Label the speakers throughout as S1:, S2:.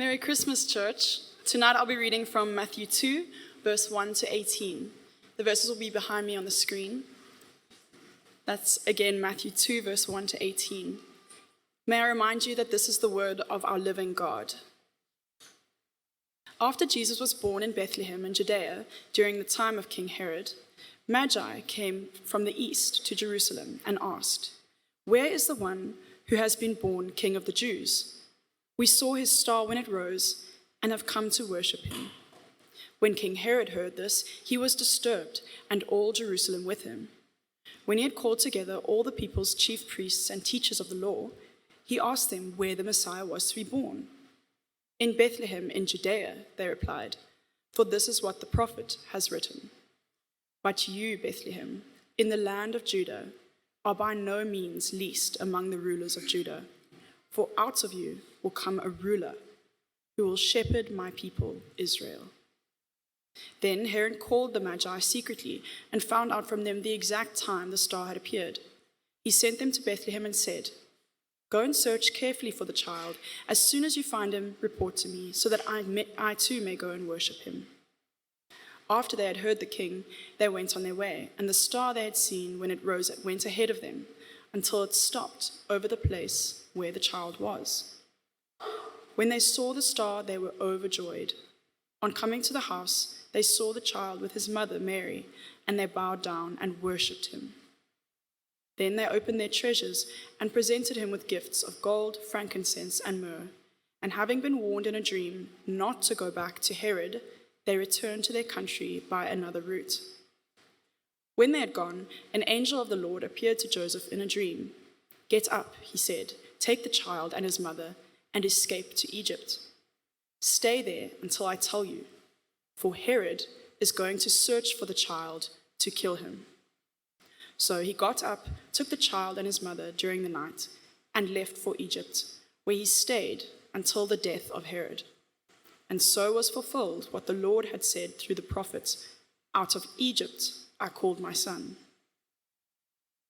S1: Merry Christmas, church. Tonight I'll be reading from Matthew 2, verse 1 to 18. The verses will be behind me on the screen. That's again Matthew 2, verse 1 to 18. May I remind you that this is the word of our living God. After Jesus was born in Bethlehem in Judea during the time of King Herod, Magi came from the east to Jerusalem and asked, "Where is the one who has been born King of the Jews? We saw his star when it rose and have come to worship him." When King Herod heard this, he was disturbed, and all Jerusalem with him. When he had called together all the people's chief priests and teachers of the law, he asked them where the Messiah was to be born. "In Bethlehem in Judea," they replied, "for this is what the prophet has written. But you, Bethlehem, in the land of Judah, are by no means least among the rulers of Judah, for out of you will come a ruler who will shepherd my people Israel." Then Herod called the Magi secretly and found out from them the exact time the star had appeared. He sent them to Bethlehem and said, "Go and search carefully for the child. As soon as you find him, report to me, so that I too may go and worship him." After they had heard the king, they went on their way, and the star they had seen when it rose went ahead of them until it stopped over the place where the child was. When they saw the star, they were overjoyed. On coming to the house, they saw the child with his mother Mary, and they bowed down and worshipped him. Then they opened their treasures and presented him with gifts of gold, frankincense, and myrrh. And having been warned in a dream not to go back to Herod, they returned to their country by another route. When they had gone, an angel of the Lord appeared to Joseph in a dream. "Get up," he said, "take the child and his mother and escape to Egypt. Stay there until I tell you, for Herod is going to search for the child to kill him." So he got up, took the child and his mother during the night, and left for Egypt, where he stayed until the death of Herod. And so was fulfilled what the Lord had said through the prophets, "Out of Egypt I called my son."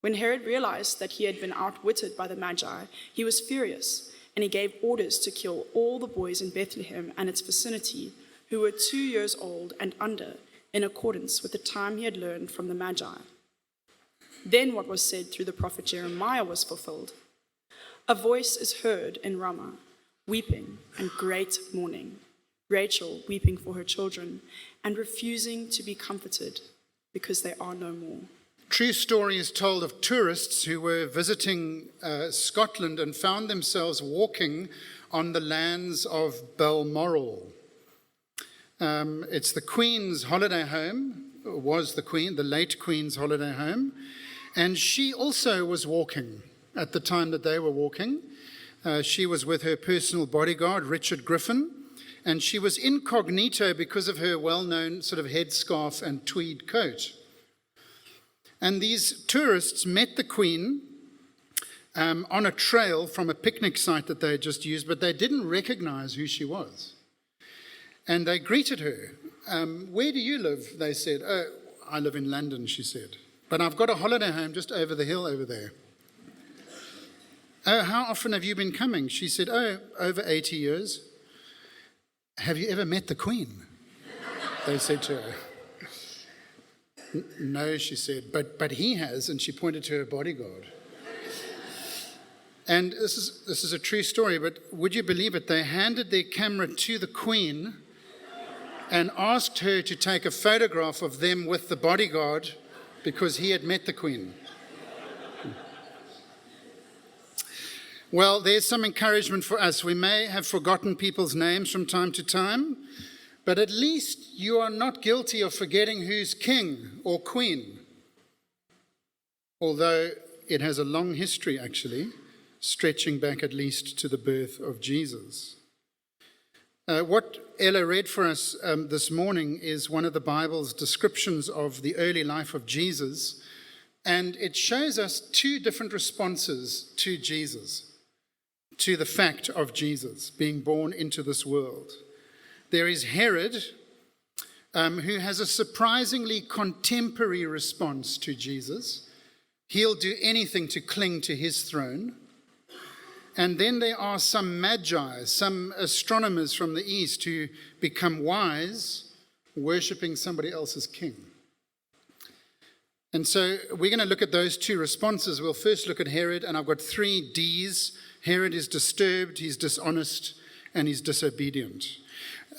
S1: When Herod realized that he had been outwitted by the Magi, he was furious, and he gave orders to kill all the boys in Bethlehem and its vicinity who were 2 years old and under, in accordance with the time he had learned from the Magi. Then what was said through the prophet Jeremiah was fulfilled. "A voice is heard in Ramah, weeping and great mourning, Rachel weeping for her children and refusing to be comforted because they are no more."
S2: True story is told of tourists who were visiting Scotland and found themselves walking on the lands of Balmoral. It's the Queen's holiday home, was the late Queen's holiday home, and she also was walking at the time that they were walking. She was with her personal bodyguard, Richard Griffin, and she was incognito because of her well-known sort of headscarf and tweed coat. And these tourists met the Queen on a trail from a picnic site that they had just used, but they didn't recognize who she was. And they greeted her. "Where do you live?" they said. "Oh, I live in London," she said. "But I've got a holiday home just over the hill over there." "Oh, how often have you been coming?" She said, "Oh, over 80 years. "Have you ever met the Queen?" they said to her. "No," she said, but he has," and she pointed to her bodyguard. And this is a true story, but would you believe it? They handed their camera to the Queen and asked her to take a photograph of them with the bodyguard because he had met the Queen. Well, there's some encouragement for us. We may have forgotten people's names from time to time, but at least you are not guilty of forgetting who's king or queen. Although it has a long history, actually, stretching back at least to the birth of Jesus. What Ella read for us this morning is one of the Bible's descriptions of the early life of Jesus, and it shows us two different responses to Jesus, to the fact of Jesus being born into this world. There is Herod, who has a surprisingly contemporary response to Jesus. He'll do anything to cling to his throne. And then there are some magi, some astronomers from the east who become wise, worshipping somebody else's king. And so we're going to look at those two responses. We'll first look at Herod, and I've got 3 Ds. Herod is disturbed, he's dishonest, and he's disobedient.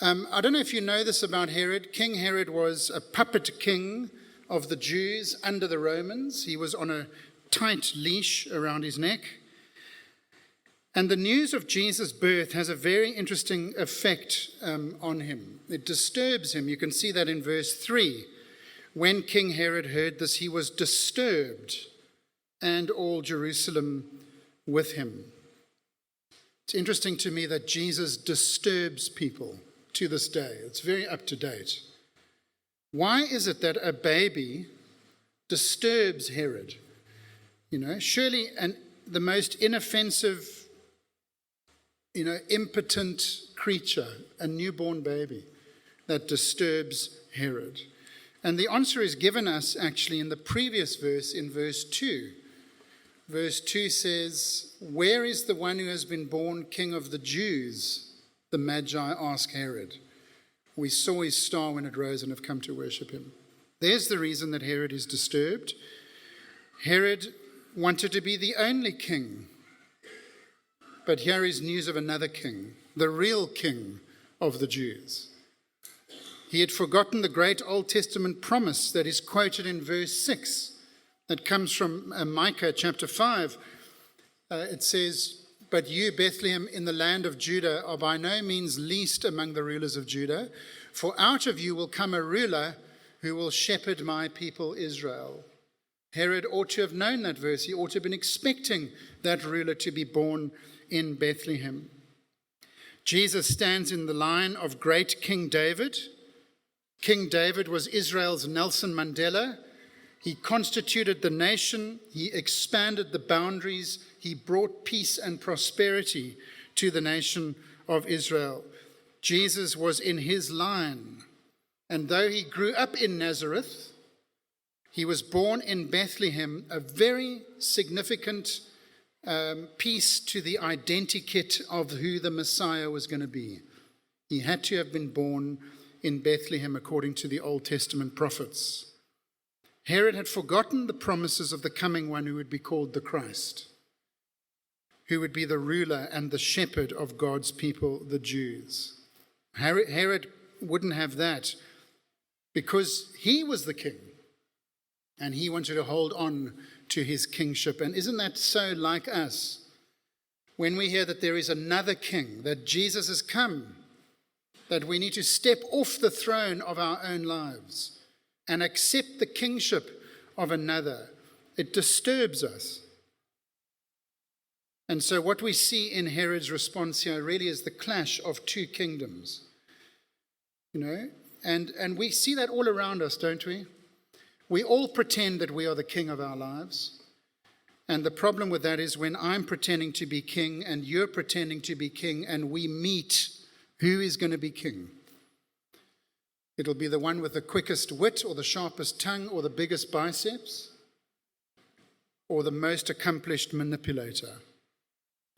S2: I don't know if you know this about Herod. King Herod was a puppet king of the Jews under the Romans. He was on a tight leash around his neck. And the news of Jesus' birth has a very interesting effect on him. It disturbs him. You can see that in verse 3. When King Herod heard this, he was disturbed, and all Jerusalem with him. It's interesting to me that Jesus disturbs people to this day. It's very up to date. Why is it that a baby disturbs Herod? Surely the most inoffensive, impotent creature, a newborn baby, that disturbs Herod. And the answer is given us actually in the previous verse, in verse 2. Verse 2 says, "Where is the one who has been born King of the Jews?" The Magi ask Herod. "We saw his star when it rose and have come to worship him." There's the reason that Herod is disturbed. Herod wanted to be the only king. But here is news of another king, the real king of the Jews. He had forgotten the great Old Testament promise that is quoted in verse 6. That comes from Micah chapter 5. It says, "But you, Bethlehem, in the land of Judah, are by no means least among the rulers of Judah, for out of you will come a ruler who will shepherd my people Israel." Herod ought to have known that verse. He ought to have been expecting that ruler to be born in Bethlehem. Jesus stands in the line of great King David. King David was Israel's Nelson Mandela. He constituted the nation. He expanded the boundaries. He brought peace and prosperity to the nation of Israel. Jesus was in his line. And though he grew up in Nazareth, he was born in Bethlehem, a very significant piece to the identikit of who the Messiah was going to be. He had to have been born in Bethlehem according to the Old Testament prophets. Herod had forgotten the promises of the coming one who would be called the Christ, who would be the ruler and the shepherd of God's people, the Jews. Herod wouldn't have that because he was the king and he wanted to hold on to his kingship. And isn't that so like us? When we hear that there is another king, that Jesus has come, that we need to step off the throne of our own lives and accept the kingship of another, it disturbs us. And so what we see in Herod's response here really is the clash of two kingdoms. And we see that all around us, don't we? We all pretend that we are the king of our lives. And the problem with that is when I'm pretending to be king and you're pretending to be king and we meet, who is going to be king? It'll be the one with the quickest wit or the sharpest tongue or the biggest biceps or the most accomplished manipulator.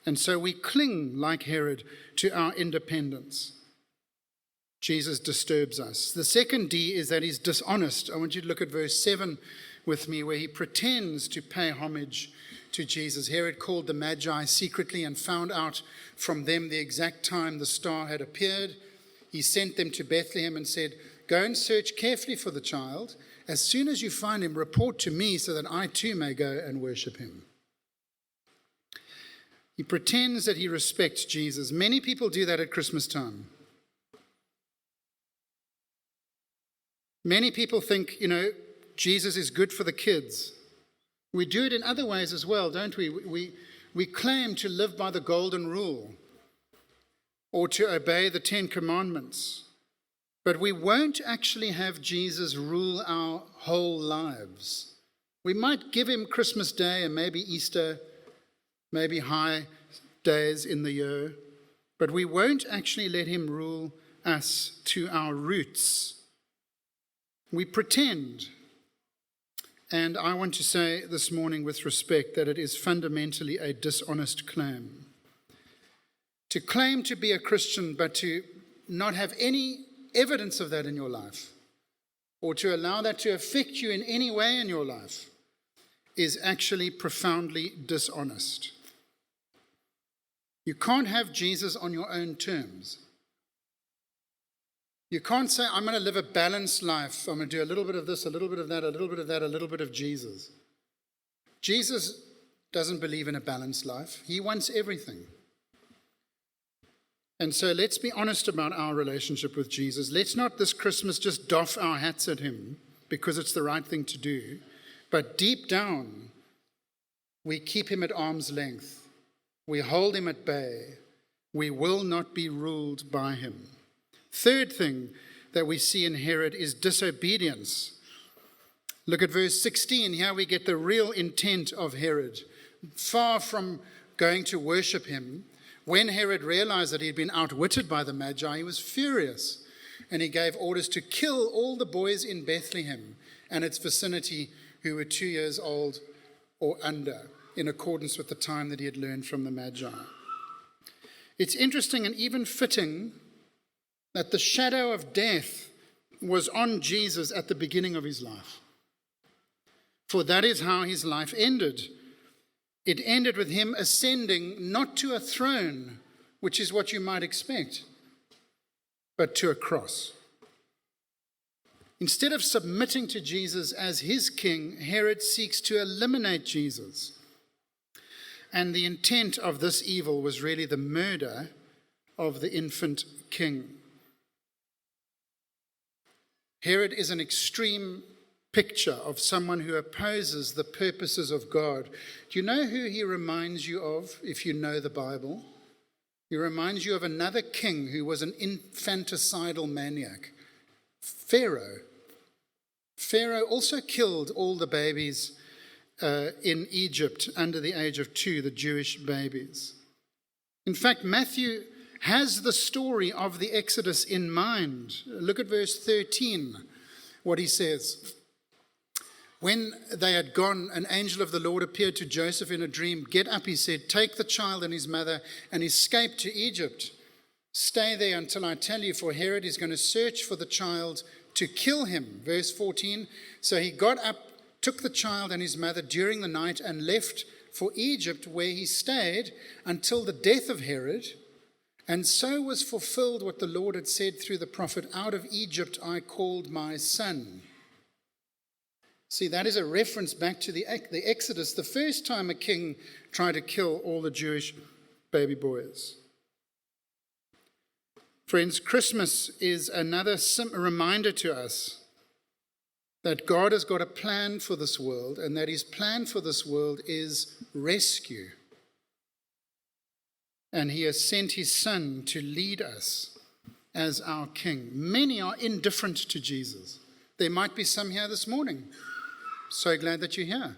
S2: And so we cling, like Herod, to our independence. Jesus disturbs us. The second D is that he's dishonest. I want you to look at verse 7 with me, where he pretends to pay homage to Jesus. Herod called the Magi secretly and found out from them the exact time the star had appeared. He sent them to Bethlehem and said, "Go and search carefully for the child. As soon as you find him, report to me so that I too may go and worship him." He pretends that he respects Jesus. Many people do that at Christmas time. Many people think, Jesus is good for the kids. We do it in other ways as well, don't we? We claim to live by the golden rule or to obey the 10 Commandments, but we won't actually have Jesus rule our whole lives. We might give him Christmas Day and maybe Easter, maybe high days in the year, but we won't actually let him rule us to our roots. We pretend. And I want to say this morning with respect that it is fundamentally a dishonest claim. To claim to be a Christian, but to not have any evidence of that in your life, or to allow that to affect you in any way in your life, is actually profoundly dishonest. You can't have Jesus on your own terms. You can't say, I'm going to live a balanced life. I'm going to do a little bit of this, a little bit of that, a little bit of that, a little bit of Jesus. Jesus doesn't believe in a balanced life. He wants everything. And so let's be honest about our relationship with Jesus. Let's not this Christmas just doff our hats at him because it's the right thing to do. But deep down, we keep him at arm's length. We hold him at bay. We will not be ruled by him. Third thing that we see in Herod is disobedience. Look at verse 16. Here we get the real intent of Herod. Far from going to worship him, when Herod realized that he'd been outwitted by the Magi, he was furious, and he gave orders to kill all the boys in Bethlehem and its vicinity who were 2 years old or under, in accordance with the time that he had learned from the Magi. It's interesting and even fitting that the shadow of death was on Jesus at the beginning of his life. For that is how his life ended. It ended with him ascending not to a throne, which is what you might expect, but to a cross. Instead of submitting to Jesus as his king, Herod seeks to eliminate Jesus. And the intent of this evil was really the murder of the infant king. Herod is an extreme picture of someone who opposes the purposes of God. Do you know who he reminds you of if you know the Bible? He reminds you of another king who was an infanticidal maniac, Pharaoh. Pharaoh also killed all the babies in Egypt under the age of 2, the Jewish babies. In fact, Matthew has the story of the Exodus in mind. Look at verse 13, what he says. When they had gone, an angel of the Lord appeared to Joseph in a dream. Get up, he said, take the child and his mother and escape to Egypt. Stay there until I tell you, for Herod is going to search for the child to kill him. Verse 14, so he got up, took the child and his mother during the night and left for Egypt, where he stayed until the death of Herod. And so was fulfilled what the Lord had said through the prophet, out of Egypt I called my son. See, that is a reference back to the Exodus, the first time a king tried to kill all the Jewish baby boys. Friends, Christmas is another reminder to us that God has got a plan for this world, and that his plan for this world is rescue. And he has sent his son to lead us as our king. Many are indifferent to Jesus. There might be some here this morning. So glad that you're here.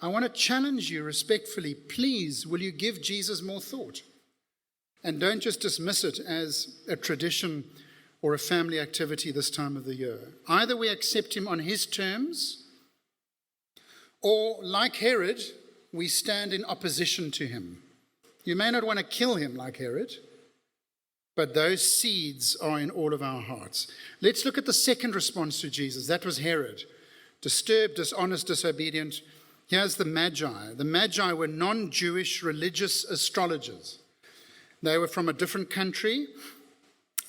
S2: I want to challenge you respectfully. Please, will you give Jesus more thought? And don't just dismiss it as a tradition or a family activity this time of the year. Either we accept him on his terms, or like Herod, we stand in opposition to him. You may not want to kill him like Herod, but those seeds are in all of our hearts. Let's look at the second response to Jesus. That was Herod. Disturbed, dishonest, disobedient. Here's the Magi. The Magi were non-Jewish religious astrologers. They were from a different country.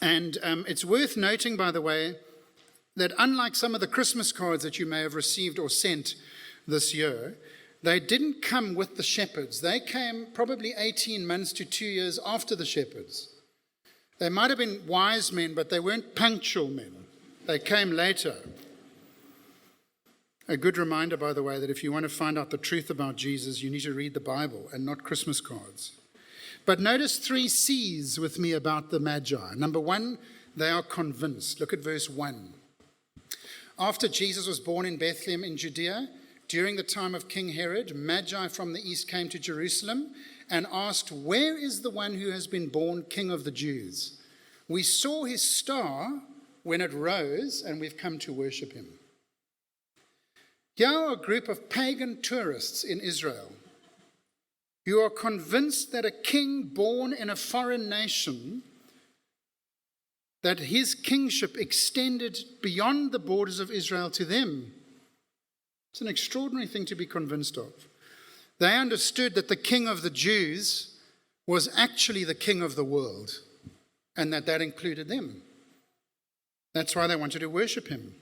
S2: And it's worth noting, by the way, that unlike some of the Christmas cards that you may have received or sent this year, they didn't come with the shepherds. They came probably 18 months to 2 years after the shepherds. They might have been wise men, but they weren't punctual men. They came later. A good reminder, by the way, that if you want to find out the truth about Jesus, you need to read the Bible and not Christmas cards. But notice 3 C's with me about the Magi. Number 1, they are convinced. Look at verse 1. After Jesus was born in Bethlehem in Judea, during the time of King Herod, Magi from the east came to Jerusalem and asked, where is the one who has been born King of the Jews? We saw his star when it rose, and we've come to worship him. Here are a group of pagan tourists in Israel. who are convinced that a king born in a foreign nation, that his kingship extended beyond the borders of Israel to them. It's an extraordinary thing to be convinced of. They understood that the king of the Jews was actually the king of the world, and that included them. That's why they wanted to worship him.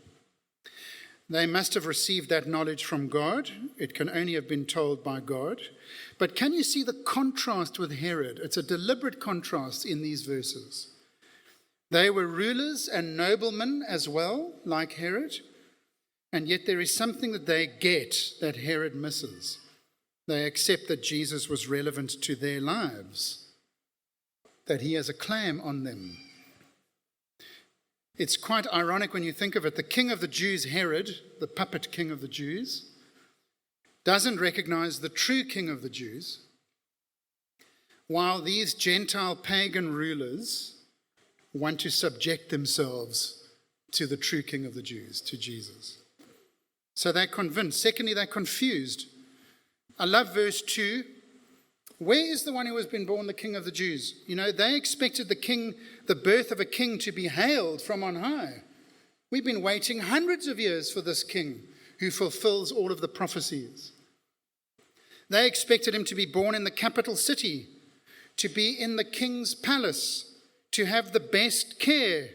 S2: They must have received that knowledge from God. It can only have been told by God. But can you see the contrast with Herod? It's a deliberate contrast in these verses. They were rulers and noblemen as well, like Herod, and yet there is something that they get that Herod misses. They accept that Jesus was relevant to their lives, that he has a claim on them. It's quite ironic when you think of it. The king of the Jews, Herod, the puppet king of the Jews, doesn't recognize the true king of the Jews, while these Gentile pagan rulers want to subject themselves to the true king of the Jews, to Jesus. So they're convinced. Secondly, they're confused. I love verse 2. Where is the one who has been born the king of the Jews? You know, they expected the birth of a king to be hailed from on high. We've been waiting hundreds of years for this king who fulfills all of the prophecies. They expected him to be born in the capital city, to be in the king's palace, to have the best care.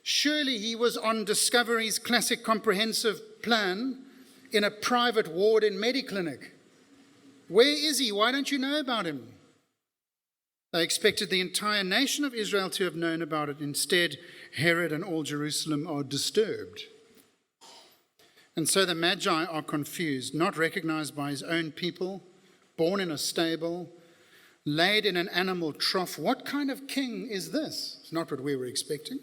S2: Surely he was on Discovery's classic comprehensive plan in a private ward in Mediclinic. Where is he? Why don't you know about him? They expected the entire nation of Israel to have known about it. Instead, Herod and all Jerusalem are disturbed. And so the Magi are confused, not recognized by his own people, born in a stable, laid in an animal trough. What kind of king is this? It's not what we were expecting.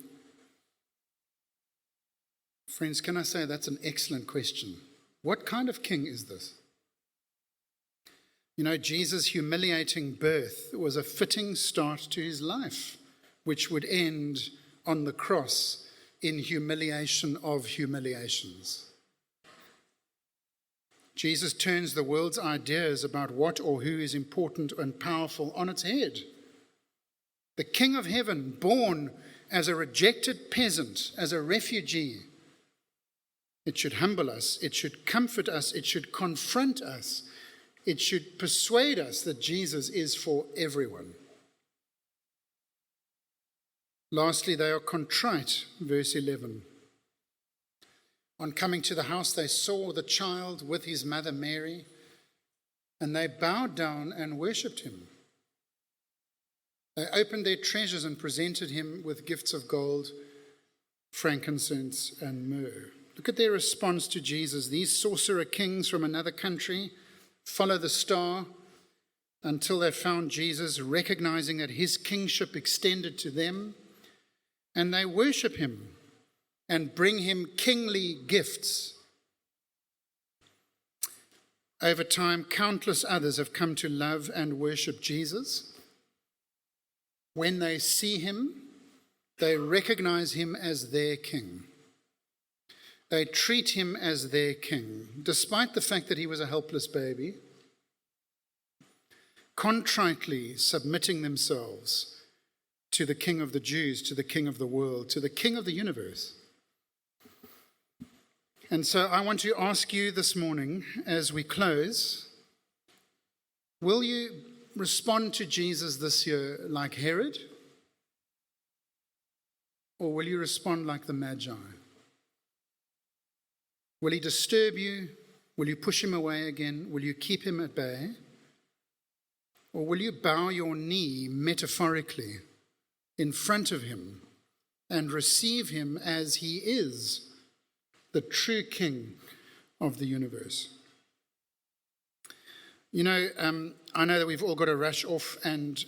S2: Friends, can I say that's an excellent question? What kind of king is this? You know, Jesus' humiliating birth was a fitting start to his life, which would end on the cross in humiliation of humiliations. Jesus turns the world's ideas about what or who is important and powerful on its head. The King of Heaven, born as a rejected peasant, as a refugee, it should humble us, it should comfort us, it should confront us, it should persuade us that Jesus is for everyone. Lastly, they are contrite, verse 11. On coming to the house, they saw the child with his mother Mary, and they bowed down and worshipped him. They opened their treasures and presented him with gifts of gold, frankincense, and myrrh. Look at their response to Jesus. These sorcerer kings from another country follow the star until they found Jesus, recognizing that his kingship extended to them, and they worship him and bring him kingly gifts. Over time, countless others have come to love and worship Jesus. When they see him, they recognize him as their king. They treat him as their king, despite the fact that he was a helpless baby, contritely submitting themselves to the King of the Jews, to the King of the world, to the King of the universe. And so I want to ask you this morning, as we close, will you respond to Jesus this year like Herod? Or will you respond like the Magi? Will he disturb you? Will you push him away again? Will you keep him at bay? Or will you bow your knee metaphorically in front of him and receive him as he is, the true King of the universe? You know, I know that we've all got to rush off and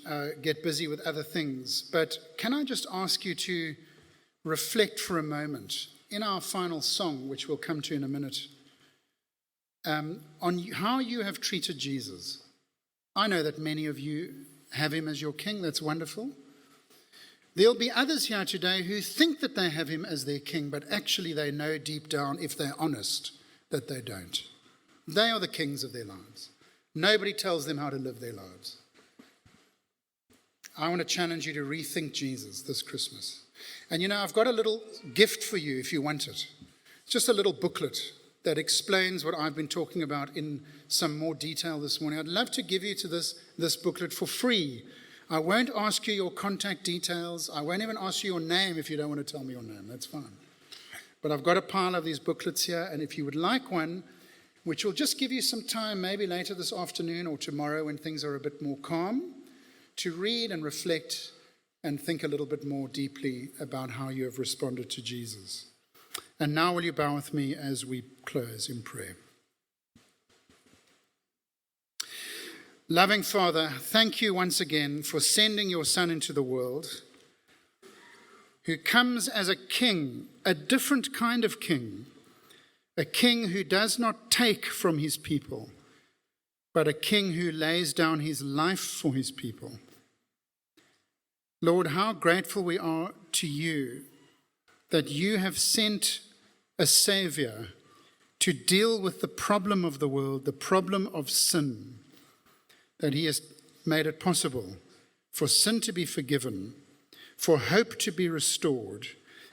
S2: get busy with other things, but can I just ask you to reflect for a moment in our final song, which we'll come to in a minute, on how you have treated Jesus. I know that many of you have him as your king. That's wonderful. There'll be others here today who think that they have him as their king, but actually they know deep down, if they're honest, that they don't. They are the kings of their lives. Nobody tells them how to live their lives. I want to challenge you to rethink Jesus this Christmas. And you know, I've got a little gift for you if you want it. It's just a little booklet that explains what I've been talking about in some more detail this morning. I'd love to give you to this booklet for free. I won't ask you your contact details. I won't even ask you your name if you don't want to tell me your name. That's fine. But I've got a pile of these booklets here, and if you would like one, which will just give you some time, maybe later this afternoon or tomorrow when things are a bit more calm, to read and reflect and think a little bit more deeply about how you have responded to Jesus. And now will you bow with me as we close in prayer. Loving Father, thank you once again for sending your Son into the world, who comes as a king, a different kind of king, a king who does not take from his people, but a king who lays down his life for his people. Lord, how grateful we are to you that you have sent a Savior to deal with the problem of the world, the problem of sin, that he has made it possible for sin to be forgiven, for hope to be restored,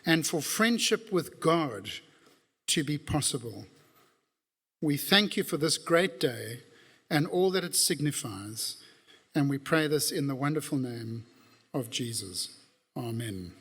S2: and for friendship with God to be possible. We thank you for this great day and all that it signifies, and we pray this in the wonderful name of Jesus. Amen.